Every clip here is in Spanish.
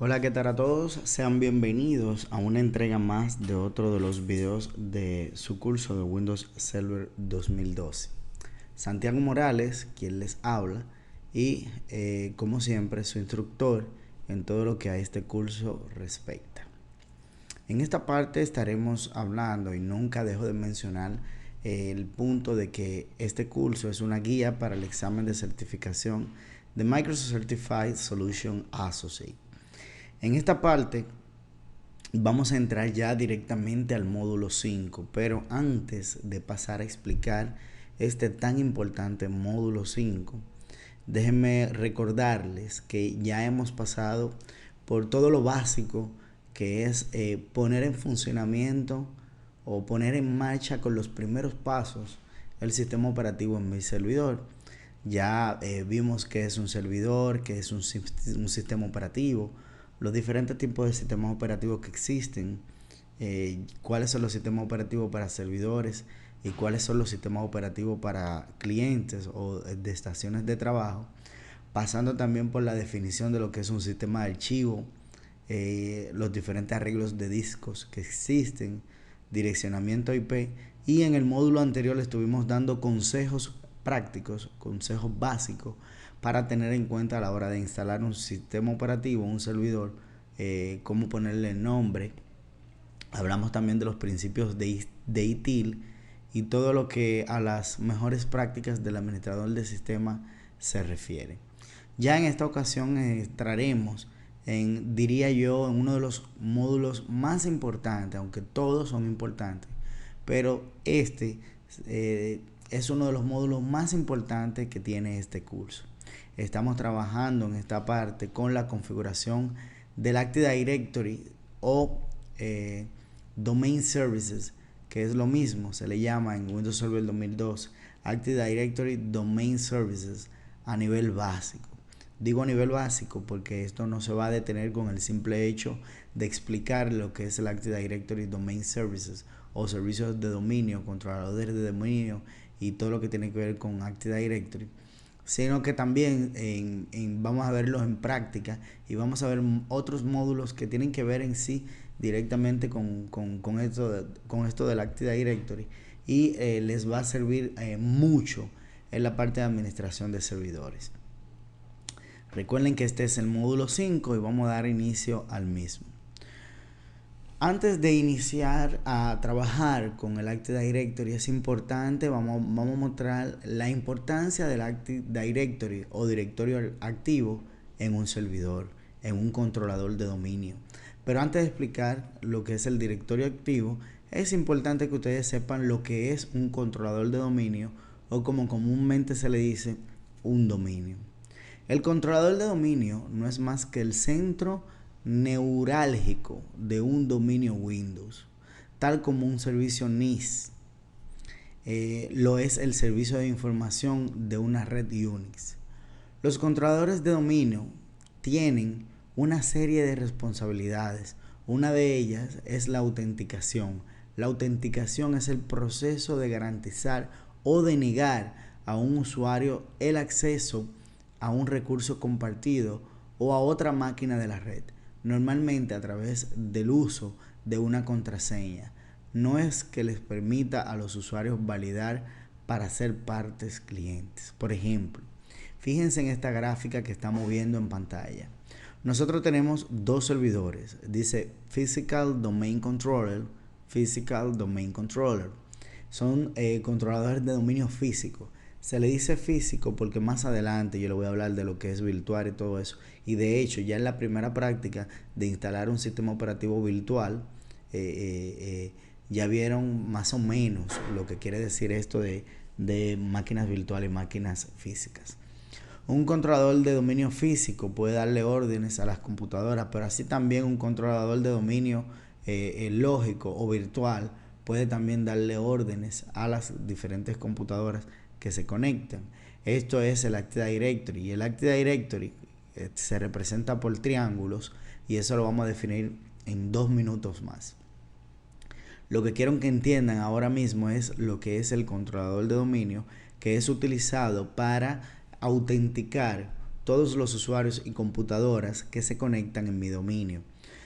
Hola, ¿qué tal a todos? Sean bienvenidos a una entrega más de otro de los videos de su curso de Windows Server 2012. Santiago Morales, quien les habla, y como siempre su instructor en todo lo que a este curso respecta. En esta parte estaremos hablando, y nunca dejo de mencionar el punto de que este curso es una guía para el examen de certificación de Microsoft Certified Solution Associate. En esta parte vamos a entrar ya directamente al módulo 5, pero antes de pasar a explicar este tan importante módulo 5, déjenme recordarles que ya hemos pasado por todo lo básico que es poner en funcionamiento o poner en marcha con los primeros pasos el sistema operativo en mi servidor. Ya vimos qué es un servidor, qué es un sistema operativo, los diferentes tipos de sistemas operativos que existen, cuáles son los sistemas operativos para servidores y cuáles son los sistemas operativos para clientes o de estaciones de trabajo, pasando también por la definición de lo que es un sistema de archivo, los diferentes arreglos de discos que existen, direccionamiento IP, y en el módulo anterior le estuvimos dando consejos prácticos, consejos básicos para tener en cuenta a la hora de instalar un sistema operativo, un servidor, cómo ponerle el nombre. Hablamos también de los principios de ITIL y todo lo que a las mejores prácticas del administrador de sistema se refiere. Ya en esta ocasión entraremos diría yo, en uno de los módulos más importantes, aunque todos son importantes, pero este es uno de los módulos más importantes que tiene este curso. Estamos trabajando en esta parte con la configuración del Active Directory o Domain Services, que es lo mismo, se le llama en Windows Server 2002 Active Directory Domain Services a nivel básico. Digo a nivel básico porque esto no se va a detener con el simple hecho de explicar lo que es el Active Directory Domain Services o servicios de dominio, controladores de dominio y todo lo que tiene que ver con Active Directory, sino que también vamos a verlos en práctica y vamos a ver otros módulos que tienen que ver en sí directamente con esto del Active Directory y les va a servir mucho en la parte de administración de servidores. Recuerden que este es el módulo 5 y vamos a dar inicio al mismo. Antes de iniciar a trabajar con el Active Directory es importante, vamos a mostrar la importancia del Active Directory o directorio activo en un servidor, en un controlador de dominio. Pero antes de explicar lo que es el directorio activo, es importante que ustedes sepan lo que es un controlador de dominio o como comúnmente se le dice, un dominio. El controlador de dominio no es más que el centro neurálgico de un dominio Windows, tal como un servicio NIS lo es el servicio de información de una red Unix. Los controladores de dominio tienen una serie de responsabilidades. Una de ellas es la autenticación. La autenticación es el proceso de garantizar o de negar a un usuario el acceso a un recurso compartido o a otra máquina de la red, normalmente a través del uso de una contraseña. No es que les permita a los usuarios validar para ser partes clientes. Por ejemplo, fíjense en esta gráfica que estamos viendo en pantalla. Nosotros tenemos dos servidores. Dice Physical Domain Controller, Physical Domain Controller. Son controladores de dominio físico. Se le dice físico porque más adelante yo le voy a hablar de lo que es virtual y todo eso. Y de hecho, ya en la primera práctica de instalar un sistema operativo virtual, ya vieron más o menos lo que quiere decir esto de máquinas virtuales y máquinas físicas. Un controlador de dominio físico puede darle órdenes a las computadoras, pero así también un controlador de dominio lógico o virtual puede también darle órdenes a las diferentes computadoras que se conectan. Esto es el Active Directory, y el Active Directory se representa por triángulos, y eso lo vamos a definir en 2 minutos más. Lo que quiero que entiendan ahora mismo es lo que es el controlador de dominio, que es utilizado para autenticar todos los usuarios y computadoras que se conectan en mi dominio.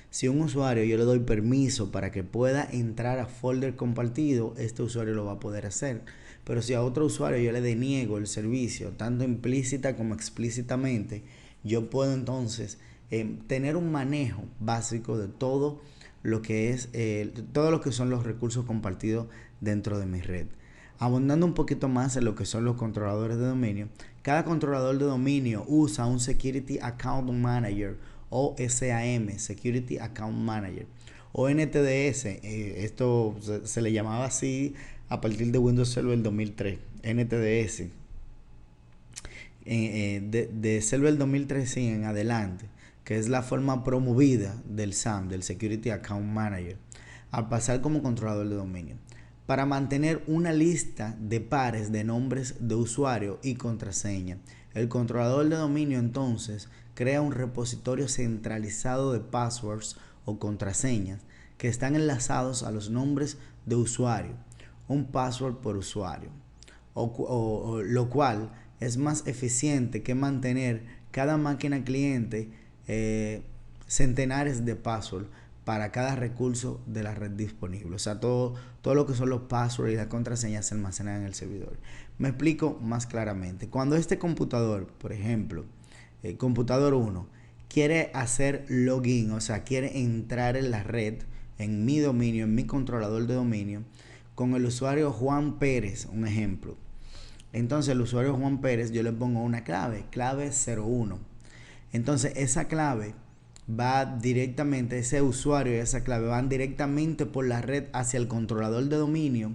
Si un usuario yo le doy permiso para que pueda entrar a folder compartido, este usuario lo va a poder hacer. Pero si a otro usuario yo le deniego el servicio, tanto implícita como explícitamente, yo puedo entonces tener un manejo básico de todo lo que es todo lo que son los recursos compartidos dentro de mi red. Abundando un poquito más en lo que son los controladores de dominio, cada controlador de dominio usa un Security Account Manager o SAM, Security Account Manager, o NTDS. Esto se le llamaba así a partir de Windows Server 2003, NTDS. De Server 2003 en adelante, que es la forma promovida del SAM, del Security Account Manager, al pasar como controlador de dominio, para mantener una lista de pares de nombres de usuario y contraseña. El controlador de dominio entonces crea un repositorio centralizado de passwords o contraseñas que están enlazados a los nombres de usuario, un password por usuario, lo cual es más eficiente que mantener cada máquina cliente centenares de passwords para cada recurso de la red disponible. O sea, todo lo que son los passwords y las contraseñas se almacenan en el servidor. Me explico más claramente. Cuando este computador, por ejemplo, el computador 1, quiere hacer login, o sea, quiere entrar en la red, en mi dominio, en mi controlador de dominio, con el usuario Juan Pérez, un ejemplo. Entonces, el usuario Juan Pérez, yo le pongo una clave 01. Entonces, esa clave va directamente, ese usuario y esa clave van directamente por la red hacia el controlador de dominio,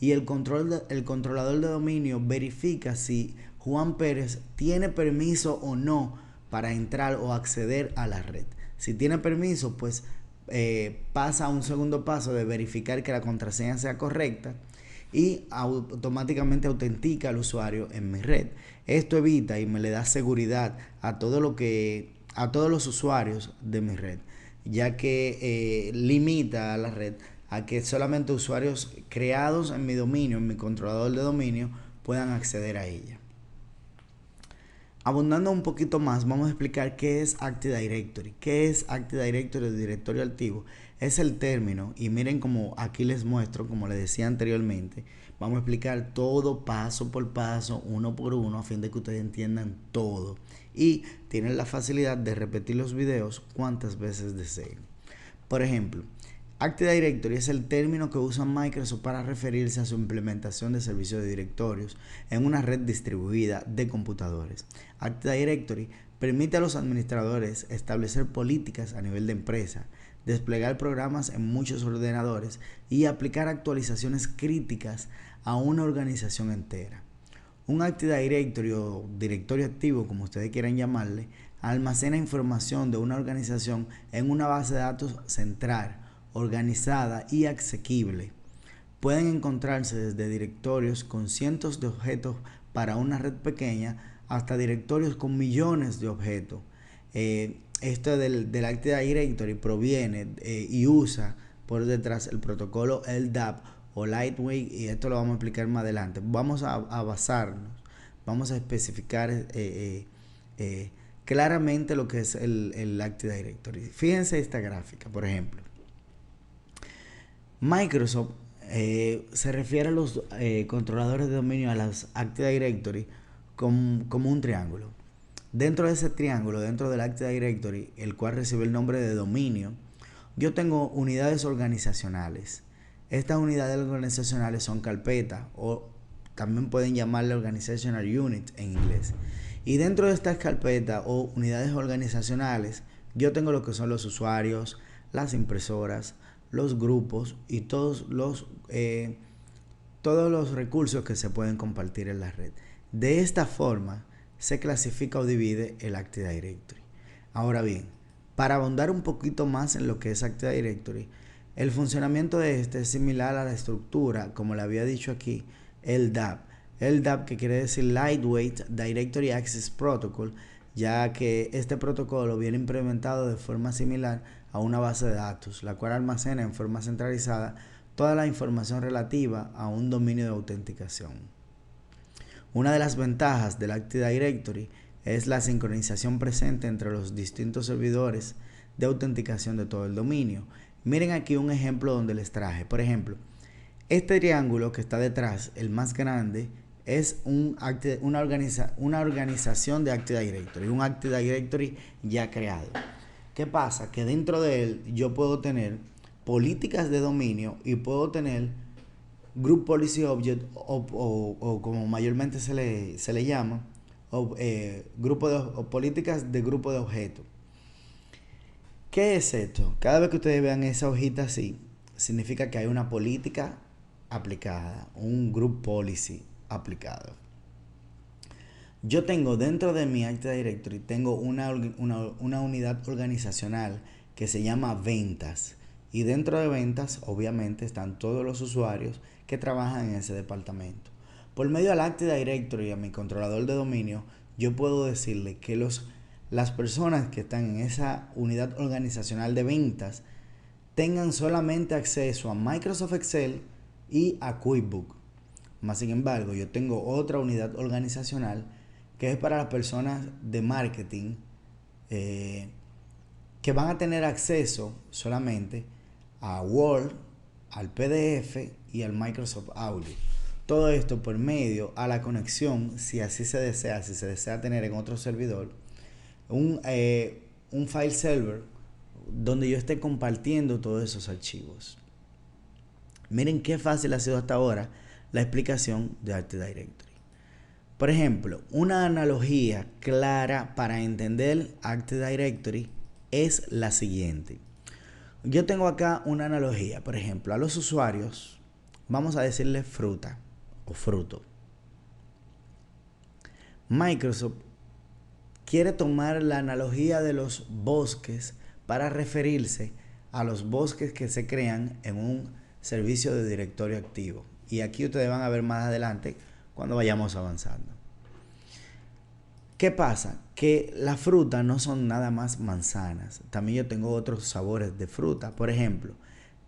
y el controlador de dominio verifica si Juan Pérez tiene permiso o no para entrar o acceder a la red. Si tiene permiso, pues pasa a un segundo paso de verificar que la contraseña sea correcta y automáticamente autentica al usuario en mi red. Esto evita y me le da seguridad a todos los usuarios de mi red, ya que limita a la red a que solamente usuarios creados en mi dominio, en mi controlador de dominio, puedan acceder a ella. Abundando un poquito más, vamos a explicar qué es Active Directory. ¿Qué es Active Directory o directorio activo? Es el término, y miren como aquí les muestro, como les decía anteriormente, vamos a explicar todo paso por paso, uno por uno, a fin de que ustedes entiendan todo y tienen la facilidad de repetir los videos cuantas veces deseen. Por ejemplo, Active Directory es el término que usa Microsoft para referirse a su implementación de servicios de directorios en una red distribuida de computadores. Active Directory permite a los administradores establecer políticas a nivel de empresa, desplegar programas en muchos ordenadores y aplicar actualizaciones críticas a una organización entera. Un Active Directory o directorio activo, como ustedes quieran llamarle, almacena información de una organización en una base de datos central, organizada y asequible. Pueden encontrarse desde directorios con cientos de objetos para una red pequeña hasta directorios con millones de objetos. Esto del Active Directory proviene y usa por detrás el protocolo LDAP o Lightweight, y esto lo vamos a explicar más adelante. Vamos a basarnos, vamos a especificar claramente lo que es el Active Directory. Fíjense esta gráfica, por ejemplo. Microsoft se refiere a los controladores de dominio, a las Active Directory, como un triángulo. Dentro de ese triángulo, dentro del Active Directory, el cual recibe el nombre de dominio, yo tengo unidades organizacionales. Estas unidades organizacionales son carpetas, o también pueden llamarle Organizational Unit en inglés. Y dentro de estas carpetas o unidades organizacionales, yo tengo lo que son los usuarios, las impresoras, los grupos y todos los recursos que se pueden compartir en la red. De esta forma se clasifica o divide el Active Directory. Ahora bien, para ahondar un poquito más en lo que es Active Directory, el funcionamiento de este es similar a la estructura, como le había dicho aquí, LDAP. LDAP, que quiere decir Lightweight Directory Access Protocol, ya que este protocolo viene implementado de forma similar a una base de datos, la cual almacena en forma centralizada toda la información relativa a un dominio de autenticación. Una de las ventajas del Active Directory es la sincronización presente entre los distintos servidores de autenticación de todo el dominio. Miren aquí un ejemplo donde les traje. Por ejemplo, este triángulo que está detrás, el más grande, es una organización de Active Directory, un Active Directory ya creado. ¿Qué pasa? Que dentro de él yo puedo tener políticas de dominio y puedo tener Group Policy Object o como mayormente se le llama, políticas de grupo de objetos. ¿Qué es esto? Cada vez que ustedes vean esa hojita así, significa que hay una política aplicada, un Group Policy aplicado. Yo tengo dentro de mi Active Directory, tengo una unidad organizacional que se llama ventas. Y dentro de ventas, obviamente, están todos los usuarios que trabajan en ese departamento. Por medio del Active Directory a mi controlador de dominio, yo puedo decirle que las personas que están en esa unidad organizacional de ventas tengan solamente acceso a Microsoft Excel y a QuickBooks. Más sin embargo, yo tengo otra unidad organizacional que es para las personas de marketing que van a tener acceso solamente a Word, al PDF y al Microsoft Audio. Todo esto por medio a la conexión, si así se desea, si se desea tener en otro servidor, un file server donde yo esté compartiendo todos esos archivos. Miren qué fácil ha sido hasta ahora la explicación de Active Directory. Por ejemplo, una analogía clara para entender Active Directory es la siguiente. Yo tengo acá una analogía. Por ejemplo, a los usuarios vamos a decirle fruta o fruto. Microsoft quiere tomar la analogía de los bosques para referirse a los bosques que se crean en un servicio de directorio activo. Y aquí ustedes van a ver más adelante cuando vayamos avanzando. ¿Qué pasa? Que las frutas no son nada más manzanas. También yo tengo otros sabores de fruta. Por ejemplo,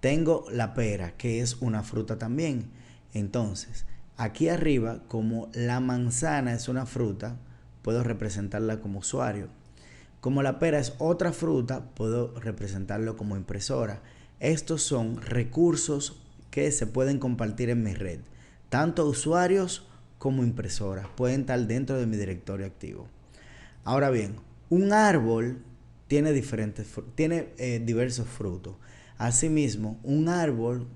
tengo la pera, que es una fruta también. Entonces, aquí arriba, como la manzana es una fruta, puedo representarla como usuario. Como la pera es otra fruta, puedo representarlo como impresora. Estos son recursos que se pueden compartir en mi red. Tanto usuarios como impresoras pueden estar dentro de mi directorio activo. Ahora bien, un árbol tiene diversos frutos. Asimismo, un árbol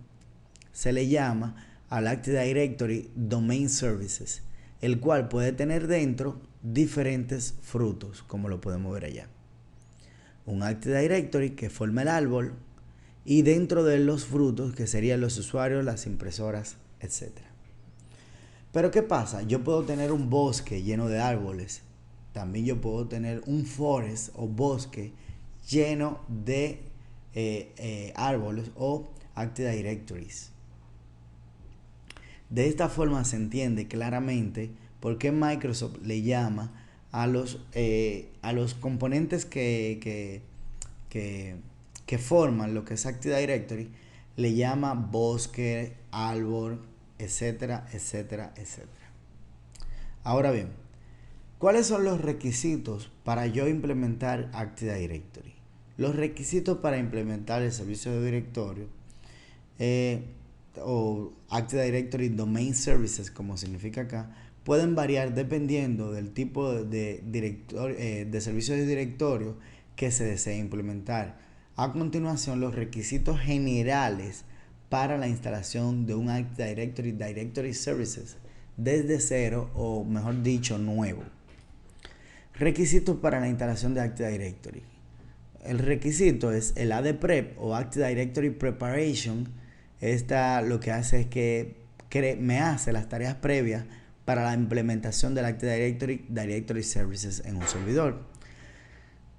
se le llama al Active Directory Domain Services, el cual puede tener dentro diferentes frutos, como lo podemos ver allá. Un Active Directory que forma el árbol y dentro de los frutos que serían los usuarios, las impresoras, etc. Pero ¿qué pasa? Yo puedo tener un bosque lleno de árboles. También yo puedo tener un forest o bosque lleno de árboles o Active Directories. De esta forma se entiende claramente por qué Microsoft le llama a los componentes que forman lo que es Active Directory, le llama bosque, árbol, etcétera, etcétera, etcétera. Ahora bien, ¿cuáles son los requisitos para yo implementar Active Directory? Los requisitos para implementar el servicio de directorio o Active Directory Domain Services, como significa acá, pueden variar dependiendo del tipo de servicio de directorio que se desee implementar. A continuación, los requisitos generales para la instalación de un Active Directory Services desde cero o mejor dicho nuevo. Requisitos para la instalación de Active Directory. El requisito es el AD Prep o Active Directory Preparation. Esta lo que hace es que me hace las tareas previas para la implementación del Active Directory Services en un servidor.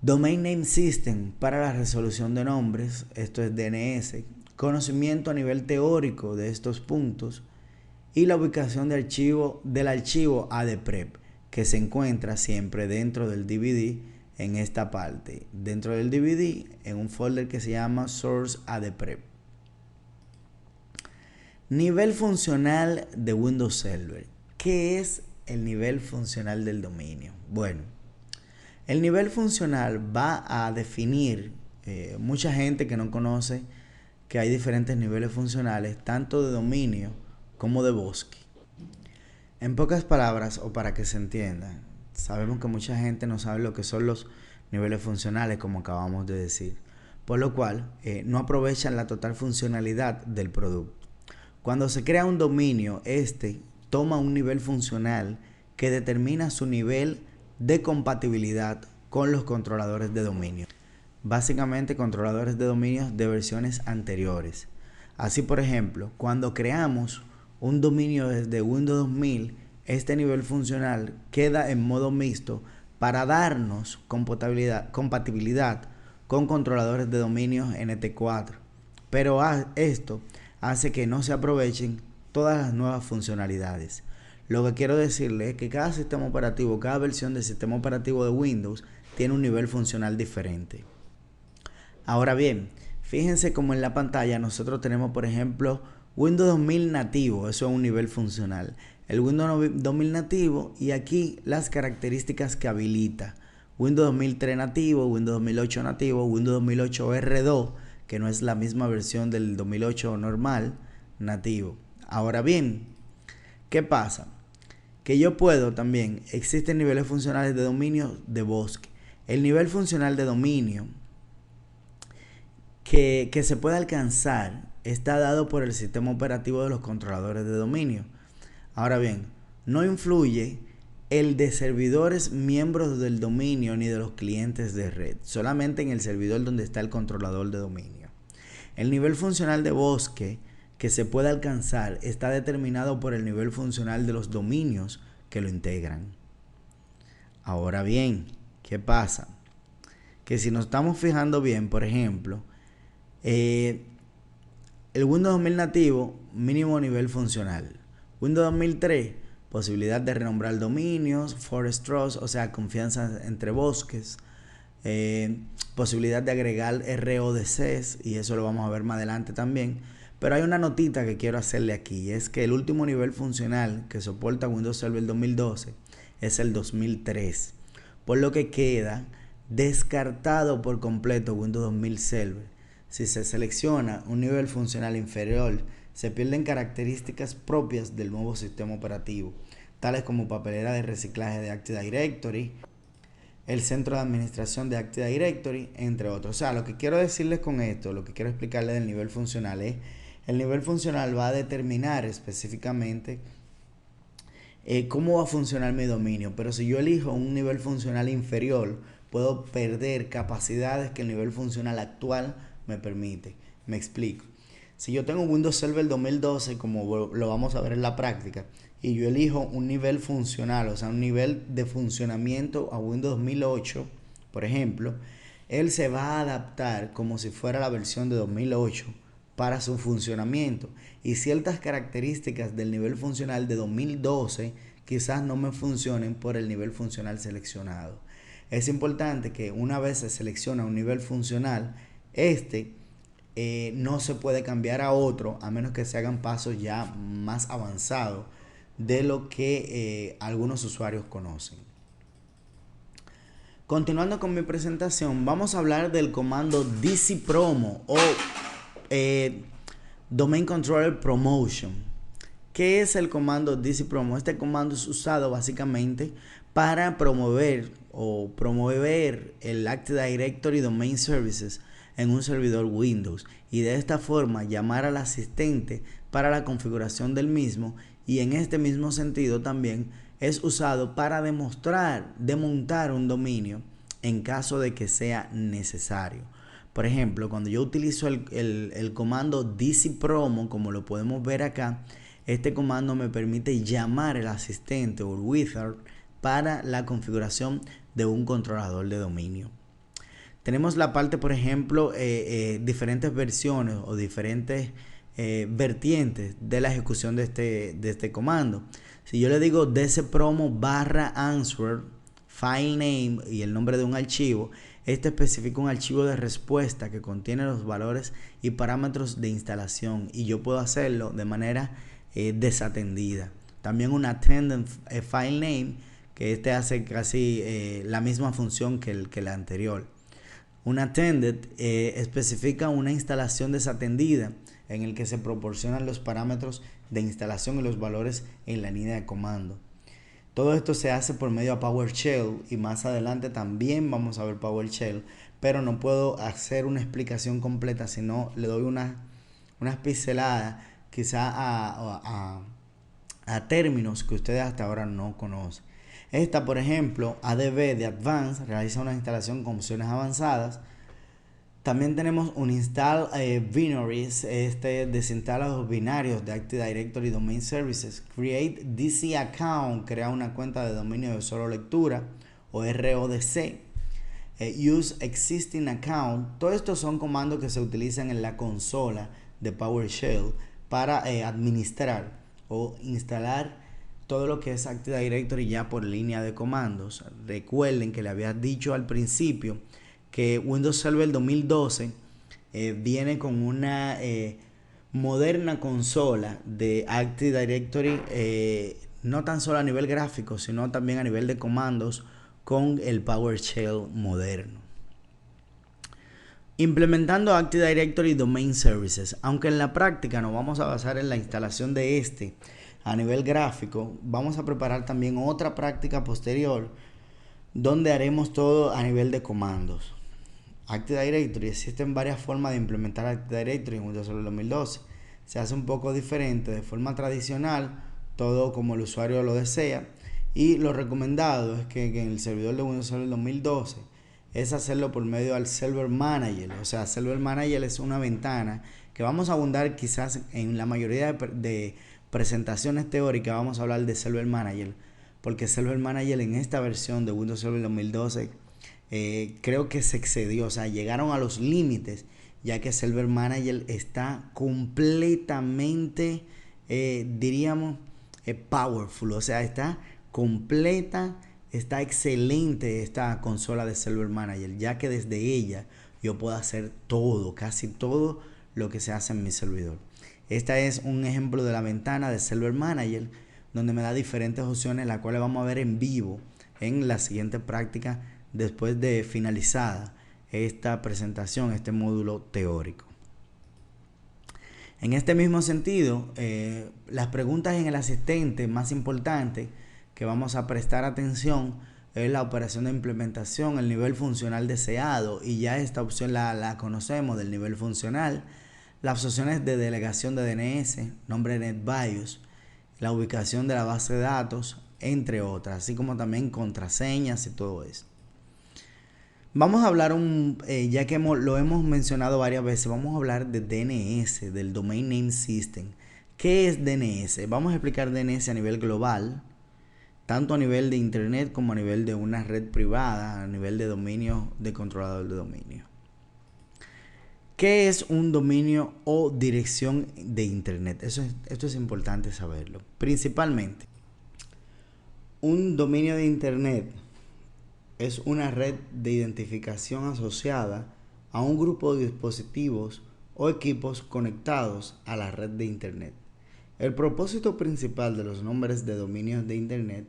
Domain Name System para la resolución de nombres, esto es DNS, conocimiento a nivel teórico de estos puntos y la ubicación del archivo ADPrep que se encuentra siempre dentro del DVD en esta parte, dentro del DVD en un folder que se llama Source ADPrep. Nivel funcional de Windows Server. ¿Qué es el nivel funcional del dominio? Bueno, El nivel funcional va a definir, mucha gente que no conoce que hay diferentes niveles funcionales, tanto de dominio como de bosque. En pocas palabras, o para que se entienda, sabemos que mucha gente no sabe lo que son los niveles funcionales, como acabamos de decir, por lo cual no aprovechan la total funcionalidad del producto. Cuando se crea un dominio, este toma un nivel funcional que determina su nivel de compatibilidad con los controladores de dominio. Básicamente controladores de dominios de versiones anteriores. Así, por ejemplo, cuando creamos un dominio desde Windows 2000, este nivel funcional queda en modo mixto para darnos compatibilidad con controladores de dominios NT4. Pero esto hace que no se aprovechen todas las nuevas funcionalidades. Lo que quiero decirles es que cada sistema operativo, cada versión del sistema operativo de Windows tiene un nivel funcional diferente. Ahora bien, fíjense como en la pantalla nosotros tenemos, por ejemplo, Windows 2000 nativo, eso es un nivel funcional. El Windows 2000 nativo y aquí las características que habilita. Windows 2003 nativo, Windows 2008 nativo, Windows 2008 R2, que no es la misma versión del 2008 normal, nativo. Ahora bien, ¿qué pasa? Que yo puedo también, existen niveles funcionales de dominio de bosque. El nivel funcional de dominio que se puede alcanzar está dado por el sistema operativo de los controladores de dominio. Ahora bien, no influye el de servidores miembros del dominio ni de los clientes de red, solamente en el servidor donde está el controlador de dominio. El nivel funcional de bosque que se puede alcanzar está determinado por el nivel funcional de los dominios que lo integran. Ahora bien, ¿qué pasa? Que si nos estamos fijando bien, por ejemplo, el Windows 2000 nativo, mínimo nivel funcional. Windows 2003, posibilidad de renombrar dominios, forest trust, o sea, confianza entre bosques. Posibilidad de agregar RODCs, y eso lo vamos a ver más adelante también. Pero hay una notita que quiero hacerle aquí, y es que el último nivel funcional que soporta Windows Server 2012 es el 2003, por lo que queda descartado por completo Windows 2000 Server. Si se selecciona un nivel funcional inferior, se pierden características propias del nuevo sistema operativo, tales como papelera de reciclaje de Active Directory, el centro de administración de Active Directory, entre otros. O sea, lo que quiero decirles con esto, lo que quiero explicarles del nivel funcional es, el nivel funcional va a determinar específicamente cómo va a funcionar mi dominio, pero si yo elijo un nivel funcional inferior, puedo perder capacidades que el nivel funcional actual me permite. Me explico. Si yo tengo Windows Server 2012, como lo vamos a ver en la práctica, y yo elijo un nivel funcional, o sea, un nivel de funcionamiento a Windows 2008, por ejemplo, él se va a adaptar como si fuera la versión de 2008 para su funcionamiento, y ciertas características del nivel funcional de 2012 quizás no me funcionen por el nivel funcional seleccionado. Es importante que una vez se selecciona un nivel funcional, no se puede cambiar a otro a menos que se hagan pasos ya más avanzados de lo que algunos usuarios conocen. Continuando con mi presentación, vamos a hablar del comando dcpromo o Domain Controller Promotion. ¿Qué es el comando dcpromo? Este comando es usado básicamente para promover el Active Directory Domain Services en un servidor Windows, y de esta forma llamar al asistente para la configuración del mismo, y en este mismo sentido también es usado para desmontar un dominio en caso de que sea necesario. Por ejemplo, cuando yo utilizo el comando dcpromo, como lo podemos ver acá, este comando me permite llamar al asistente o el wizard para la configuración de un controlador de dominio. Tenemos la parte, por ejemplo, diferentes versiones o diferentes vertientes de la ejecución de este comando. Si yo le digo dcpromo /answer file name y el nombre de un archivo, este especifica un archivo de respuesta que contiene los valores y parámetros de instalación, y yo puedo hacerlo de manera desatendida. También un attended file name, que este hace casi la misma función que el anterior. Un attended especifica una instalación desatendida en el que se proporcionan los parámetros de instalación y los valores en la línea de comando. Todo esto se hace por medio de PowerShell y más adelante también vamos a ver PowerShell, pero no puedo hacer una explicación completa, sino le doy unas pinceladas quizá a términos que ustedes hasta ahora no conocen. Esta, por ejemplo, ADB de Advanced realiza una instalación con opciones avanzadas. También tenemos un install binaries, desinstala los binarios de Active Directory Domain Services. Create DC account, crea una cuenta de dominio de solo lectura, o RODC. Use existing account. Todos estos son comandos que se utilizan en la consola de PowerShell para administrar o instalar todo lo que es Active Directory ya por línea de comandos. Recuerden que le había dicho al principio que Windows Server 2012 viene con una moderna consola de Active Directory, no tan solo a nivel gráfico, sino también a nivel de comandos con el PowerShell moderno. Implementando Active Directory Domain Services. Aunque en la práctica nos vamos a basar en la instalación de a nivel gráfico, vamos a preparar también otra práctica posterior donde haremos todo a nivel de comandos. Active Directory, existen varias formas de implementar Active Directory en Windows Server 2012. Se hace un poco diferente, de forma tradicional, todo como el usuario lo desea, y lo recomendado es que en el servidor de Windows Server 2012 es hacerlo por medio del Server Manager. O sea, Server Manager es una ventana que vamos a abundar quizás en la mayoría de presentaciones teóricas. Vamos a hablar de Server Manager, porque Server Manager en esta versión de Windows Server 2012 creo que se excedió, o sea, llegaron a los límites, ya que Server Manager está completamente, diríamos, powerful, o sea, está completa, está excelente esta consola de Server Manager, ya que desde ella yo puedo hacer todo, casi todo lo que se hace en mi servidor. Esta es un ejemplo de la ventana de Server Manager, donde me da diferentes opciones, las cuales vamos a ver en vivo en la siguiente práctica después de finalizada esta presentación, este módulo teórico. En este mismo sentido, las preguntas en el asistente más importante que vamos a prestar atención es la operación de implementación, el nivel funcional deseado, y ya esta opción la conocemos del nivel funcional, las opciones de delegación de DNS, nombre de NetBIOS, la ubicación de la base de datos, entre otras, así como también contraseñas y todo eso. Vamos a hablar, ya que lo hemos mencionado varias veces, vamos a hablar de DNS, del Domain Name System. ¿Qué es DNS? Vamos a explicar DNS a nivel global, tanto a nivel de internet como a nivel de una red privada, a nivel de dominio, de controlador de dominio. ¿Qué es un dominio o dirección de internet? Esto es importante saberlo. Principalmente, un dominio de internet es una red de identificación asociada a un grupo de dispositivos o equipos conectados a la red de internet. El propósito principal de los nombres de dominios de internet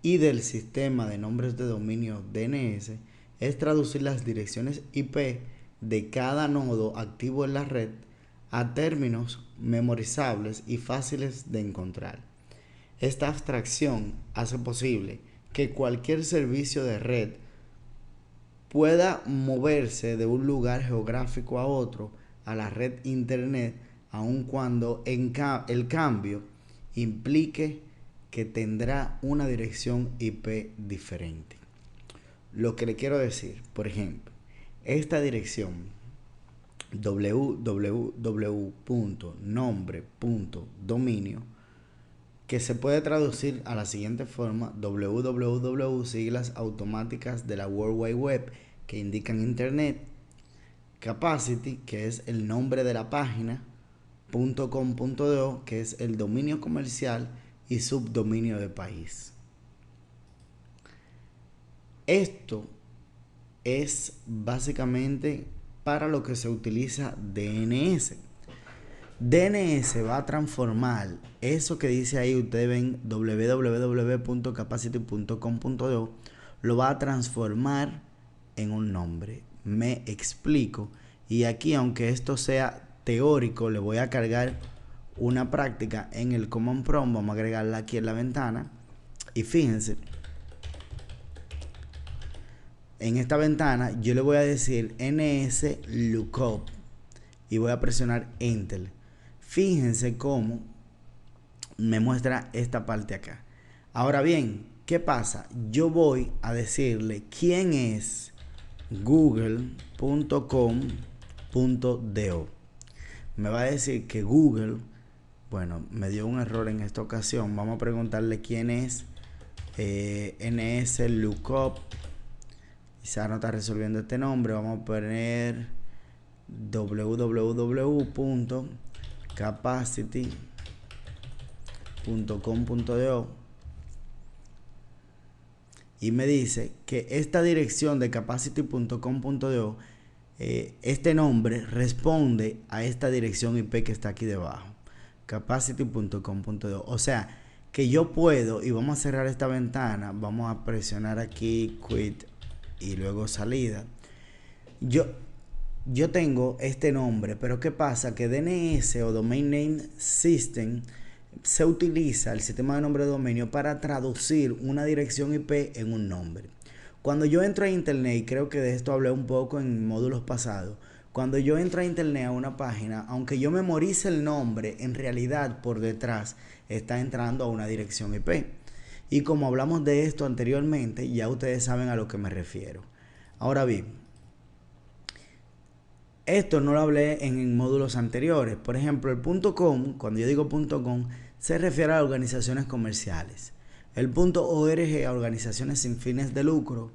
y del sistema de nombres de dominio DNS es traducir las direcciones IP de cada nodo activo en la red a términos memorizables y fáciles de encontrar. Esta abstracción hace posible que cualquier servicio de red pueda moverse de un lugar geográfico a otro a la red internet, aun cuando el cambio implique que tendrá una dirección IP diferente. Lo que le quiero decir, por ejemplo, esta dirección www.nombre.dominio, que se puede traducir a la siguiente forma: www, siglas automáticas de la World Wide Web que indican internet, capacity, que es el nombre de la página, .com.do, que es el dominio comercial, y subdominio de país. Esto es básicamente para lo que se utiliza DNS. DNS va a transformar eso que dice ahí, ustedes ven www.capacity.com.do, lo va a transformar en un nombre. Me explico. Y aquí, aunque esto sea teórico, le voy a cargar una práctica en el Command Prompt. Vamos a agregarla aquí en la ventana. Y fíjense, en esta ventana yo le voy a decir NSLOOKUP y voy a presionar Enter. Fíjense cómo me muestra esta parte acá. Ahora bien, ¿qué pasa? Yo voy a decirle quién es google.com.do. Me va a decir que Google, bueno, me dio un error en esta ocasión. Vamos a preguntarle quién es NSLOOKUP. Quizá no está resolviendo este nombre. Vamos a poner www.capacity.com.do y me dice que esta dirección de capacity.com.do, este nombre responde a esta dirección IP que está aquí debajo, capacity.com.do. O sea que yo puedo, y vamos a cerrar esta ventana, vamos a presionar aquí quit y luego salida. Yo tengo este nombre, pero ¿qué pasa? Que DNS o Domain Name System se utiliza el sistema de nombre de dominio para traducir una dirección IP en un nombre. Cuando yo entro a internet, y creo que de esto hablé un poco en módulos pasados, cuando yo entro a internet a una página, aunque yo memorice el nombre, en realidad por detrás está entrando a una dirección IP. Y como hablamos de esto anteriormente, ya ustedes saben a lo que me refiero. Ahora bien, esto no lo hablé en módulos anteriores. Por ejemplo, el .com, cuando yo digo .com, se refiere a organizaciones comerciales. El .org a organizaciones sin fines de lucro,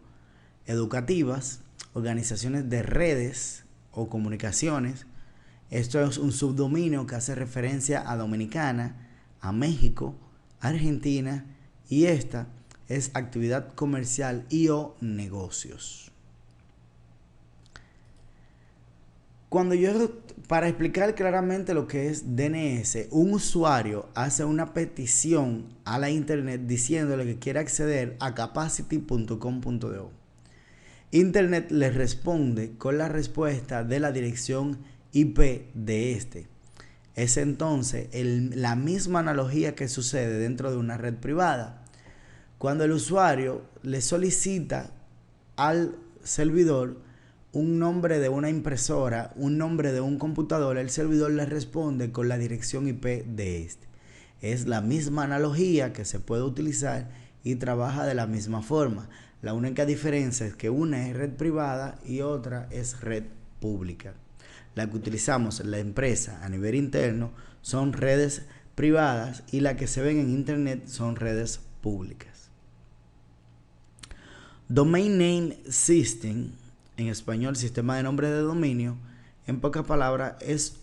educativas, organizaciones de redes o comunicaciones. Esto es un subdominio que hace referencia a Dominicana, a México, Argentina, y esta es actividad comercial y o negocios. Para explicar claramente lo que es DNS, un usuario hace una petición a la internet diciéndole que quiere acceder a capacity.com.do. Internet le responde con la respuesta de la dirección IP de este. Es entonces la misma analogía que sucede dentro de una red privada. Cuando el usuario le solicita al servidor un nombre de una impresora, un nombre de un computador, el servidor le responde con la dirección IP de este. Es la misma analogía que se puede utilizar y trabaja de la misma forma. La única diferencia es que una es red privada y otra es red pública. La que utilizamos en la empresa a nivel interno son redes privadas y la que se ven en internet son redes públicas. Domain Name System, en español sistema de nombre de dominio, en pocas palabras es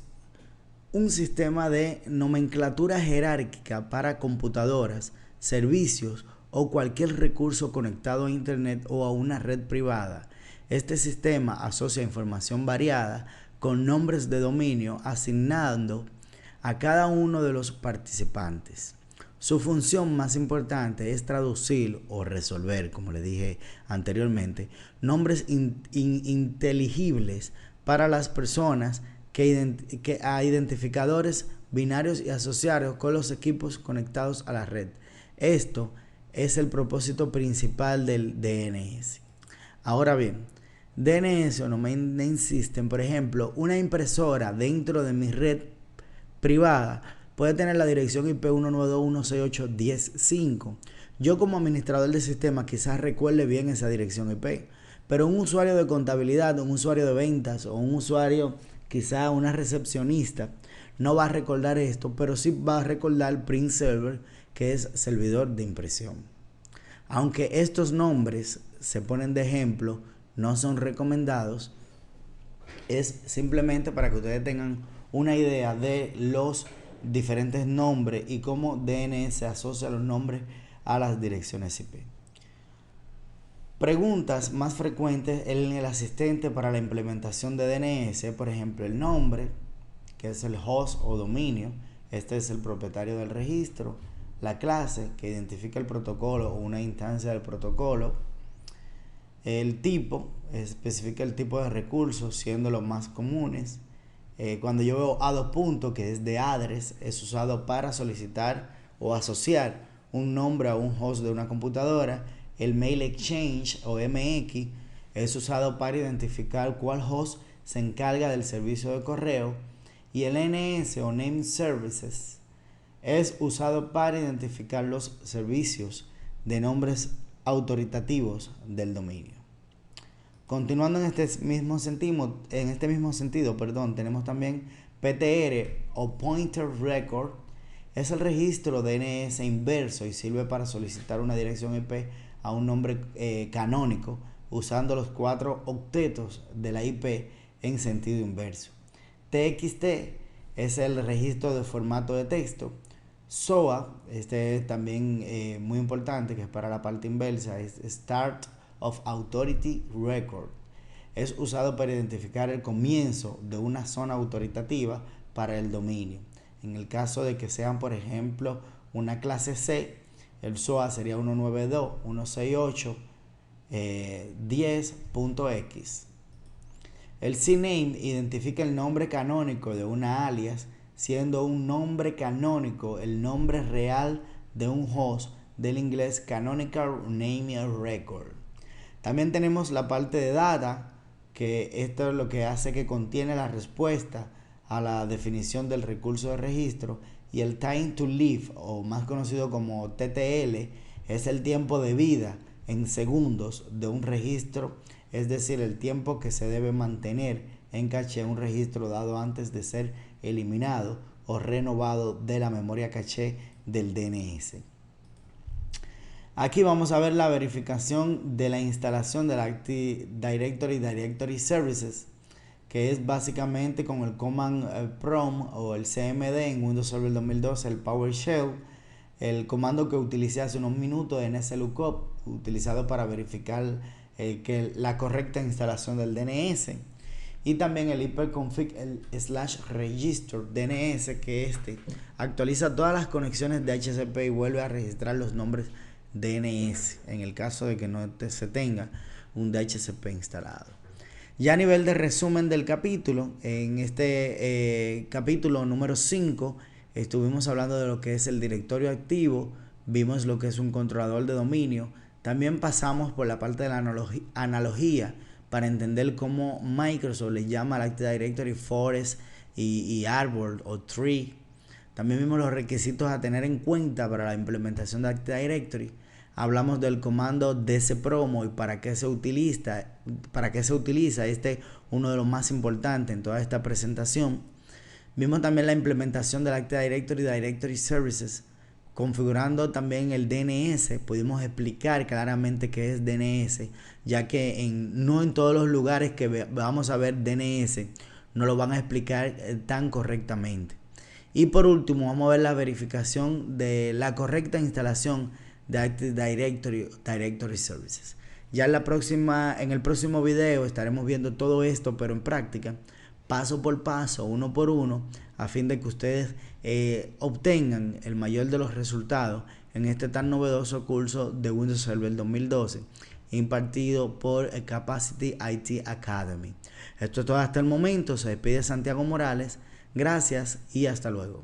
un sistema de nomenclatura jerárquica para computadoras, servicios o cualquier recurso conectado a internet o a una red privada. Este sistema asocia información variada con nombres de dominio asignando a cada uno de los participantes. Su función más importante es traducir o resolver, como le dije anteriormente, nombres inteligibles para las personas a identificadores binarios y asociados con los equipos conectados a la red. Esto es el propósito principal del DNS. Ahora bien, DNS o Domain Name System, por ejemplo, una impresora dentro de mi red privada puede tener la dirección IP 192.168.10.5. Yo como administrador del sistema quizás recuerde bien esa dirección IP, pero un usuario de contabilidad, un usuario de ventas o un usuario, quizás una recepcionista, no va a recordar esto, pero sí va a recordar print server, que es servidor de impresión. Aunque estos nombres se ponen de ejemplo, no son recomendados, es simplemente para que ustedes tengan una idea de los diferentes nombres y cómo DNS asocia los nombres a las direcciones IP. Preguntas más frecuentes en el asistente para la implementación de DNS, por ejemplo, el nombre, que es el host o dominio. Este es el propietario del registro. La clase, que identifica el protocolo o una instancia del protocolo. El tipo, especifica el tipo de recursos, siendo los más comunes. Cuando yo veo a2 que es de address, es usado para solicitar o asociar un nombre a un host de una computadora. El mail exchange o MX es usado para identificar cuál host se encarga del servicio de correo. Y el NS o name services es usado para identificar los servicios de nombres autoritativos del dominio. Continuando en este mismo sentido, tenemos también PTR o Pointer Record. Es el registro DNS inverso y sirve para solicitar una dirección IP a un nombre canónico usando los 4 octetos de la IP en sentido inverso. TXT es el registro de formato de texto. SOA, este es también muy importante, que es para la parte inversa, es Start of Authority Record. Es usado para identificar el comienzo de una zona autoritativa para el dominio. En el caso de que sean, por ejemplo, una clase C, el SOA sería 192.168.10.x. El CNAME identifica el nombre canónico de una alias, siendo un nombre canónico el nombre real de un host, del inglés Canonical Name Record. También tenemos la parte de data, que esto es lo que hace que contiene la respuesta a la definición del recurso de registro, y el time to live, o más conocido como TTL, es el tiempo de vida en segundos de un registro, es decir, el tiempo que se debe mantener en caché un registro dado antes de ser eliminado o renovado de la memoria caché del DNS. Aquí vamos a ver la verificación de la instalación del Active Directory Services, que es básicamente con el Command Prompt o el CMD en Windows Server 2012, el PowerShell, el comando que utilicé hace unos minutos en NSLookup, utilizado para verificar que la correcta instalación del DNS, y también el hyperconfig, el /register DNS, que actualiza todas las conexiones de HCP y vuelve a registrar los nombres DNS en el caso de que no se tenga un DHCP instalado. Ya a nivel de resumen del capítulo, en este capítulo número 5 estuvimos hablando de lo que es el directorio activo, vimos lo que es un controlador de dominio, también pasamos por la parte de la analogía para entender cómo Microsoft le llama al Active Directory Forest y Arbor o Tree. También vimos los requisitos a tener en cuenta para la implementación de Active Directory. Hablamos del comando dcpromo y para qué se utiliza, uno de los más importantes en toda esta presentación. Vimos también la implementación del Active Directory Services, configurando también el DNS. Pudimos explicar claramente qué es DNS, ya que no en todos los lugares que vamos a ver DNS no lo van a explicar tan correctamente. Y por último vamos a ver la verificación de la correcta instalación de Active Directory Services. Ya en el próximo video estaremos viendo todo esto, pero en práctica, paso por paso, uno por uno, a fin de que ustedes obtengan el mayor de los resultados en este tan novedoso curso de Windows Server 2012 impartido por Capacity IT Academy. Esto es todo hasta el momento. Se despide Santiago Morales. Gracias y hasta luego.